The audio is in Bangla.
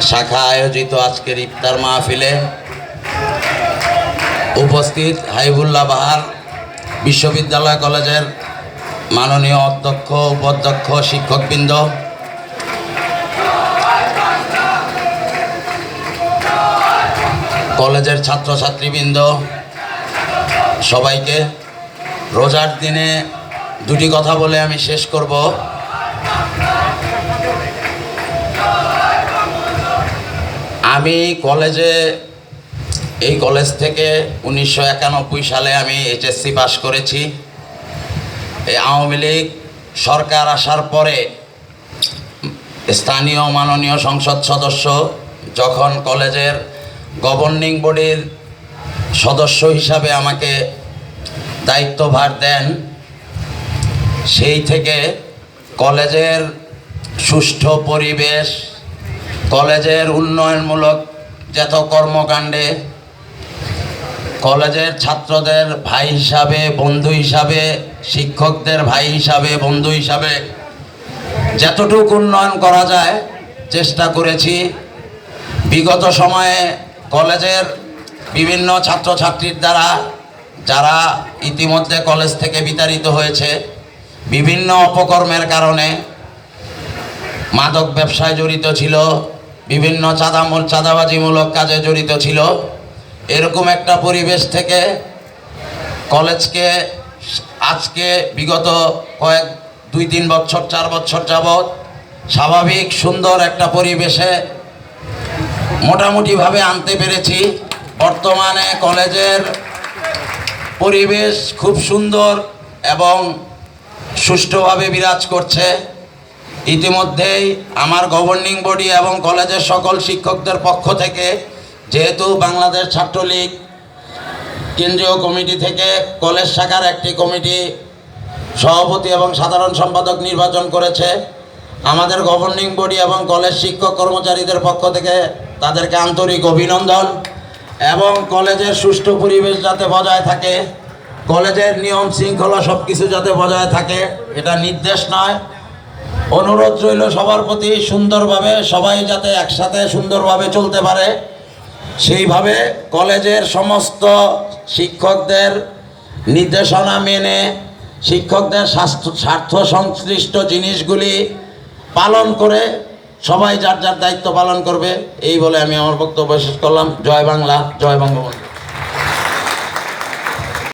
শাখা আয়োজিত আজকের ইফতার মাহফিলে উপস্থিত হাবিবুল্লাহ বাহার বিশ্ববিদ্যালয় কলেজের মাননীয় অধ্যক্ষ, উপাধ্যক্ষ, শিক্ষকবৃন্দ, কলেজের ছাত্রছাত্রীবৃন্দ, সবাইকে রোজার দিনে দুটি কথা বলে আমি শেষ করব। আমি এই কলেজ থেকে 1991 সালে আমি এইচএসসি পাশ করেছি। এই আওয়ামী লীগ সরকার আসার পরে স্থানীয় মাননীয় সংসদ সদস্য যখন কলেজের গভর্নিং বডির সদস্য হিসাবে আমাকে দায়িত্বভার দেন, সেই থেকে কলেজের সুষ্ঠু পরিবেশ, কলেজের উন্নয়নমূলক যত কর্মকাণ্ডে, কলেজের ছাত্রদের ভাই হিসাবে, বন্ধু হিসাবে, শিক্ষকদের ভাই হিসাবে, বন্ধু হিসাবে যতটুকু উন্নয়ন করা যায় চেষ্টা করেছি। বিগত সময়ে কলেজের বিভিন্ন ছাত্রছাত্রীর দ্বারা যারা ইতিমধ্যে কলেজ থেকে বিতাড়িত হয়েছে, বিভিন্ন অপকর্মের কারণে মাদক ব্যবসায় জড়িত ছিল, বিভিন্ন চাঁদাবাজিমূলক কাজে জড়িত ছিল, এরকম একটা পরিবেশ থেকে কলেজকে আজকে বিগত 2-3 বছর 4 বছর যাবৎ স্বাভাবিক সুন্দর একটা পরিবেশে মোটামুটিভাবে আনতে পেরেছি। বর্তমানে কলেজের পরিবেশ খুব সুন্দর এবং সুষ্ঠুভাবে বিরাজ করছে। ইতিমধ্যেই আমার গভর্নিং বডি এবং কলেজের সকল শিক্ষকদের পক্ষ থেকে, যেহেতু বাংলাদেশ ছাত্রলীগ কেন্দ্রীয় কমিটি থেকে কলেজ শাখার একটি কমিটি সভাপতি এবং সাধারণ সম্পাদক নির্বাচন করেছে, আমাদের গভর্নিং বডি এবং কলেজ শিক্ষক কর্মচারীদের পক্ষ থেকে তাদেরকে আন্তরিক অভিনন্দন। এবং কলেজের সুষ্ঠু পরিবেশ যাতে বজায় থাকে, কলেজের নিয়ম শৃঙ্খলা সব কিছু যাতে বজায় থাকে, এটা নির্দেশ নয়, অনুরোধ রইল সবার প্রতি সুন্দরভাবে সবাই যাতে একসাথে সুন্দরভাবে চলতে পারে, সেইভাবে কলেজের সমস্ত শিক্ষকদের নির্দেশনা মেনে শিক্ষকদের স্বার্থ সংশ্লিষ্ট জিনিসগুলি পালন করে সবাই যার যার দায়িত্ব পালন করবে, এই বলে আমি আমার বক্তব্য শেষ করলাম। জয় বাংলা, জয় বঙ্গবন্ধু।